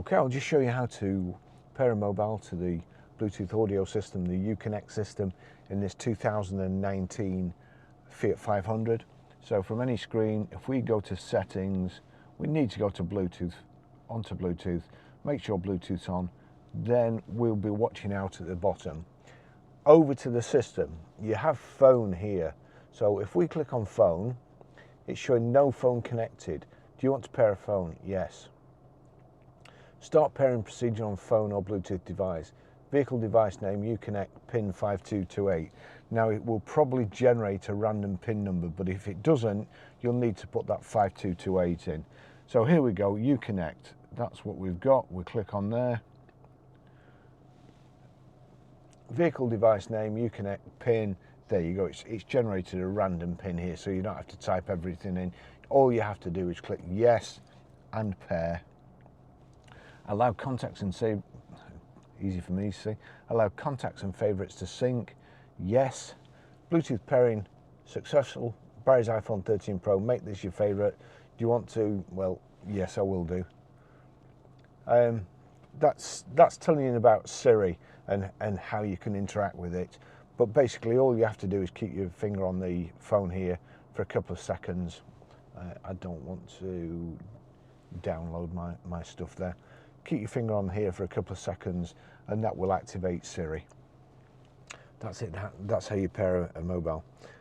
Okay, I'll just show you how to pair a mobile to the Bluetooth audio system, the Uconnect system, in this 2019 Fiat 500. So from any screen, if we go to settings, we need to go to Bluetooth, onto Bluetooth, make sure Bluetooth's on, then we'll be watching out at the bottom. Over to the system, you have phone here. So if we click on phone, it's showing no phone connected. Do you want to pair a phone? Yes. Start pairing procedure on phone or Bluetooth device. Vehicle device name, Uconnect, pin 5228. Now it will probably generate a random pin number, but if it doesn't, you'll need to put that 5228 in. So here we go, Uconnect. That's what we've got. We'll click on there. Vehicle device name, Uconnect, pin. There you go. It's generated a random pin here, so you don't have to type everything in. All you have to do is click yes and pair. Allow contacts and save, easy for me to see. Allow contacts and favorites to sync, yes. Bluetooth pairing successful. Barry's iPhone 13 Pro, make this your favorite. Do you want to? Well, yes, I will do. That's telling you about Siri and how you can interact with it. But basically all you have to do is keep your finger on the phone here for a couple of seconds. I don't want to download my stuff there. Keep your finger on here for a couple of seconds and that will activate Siri. That's it. That's how you pair a mobile.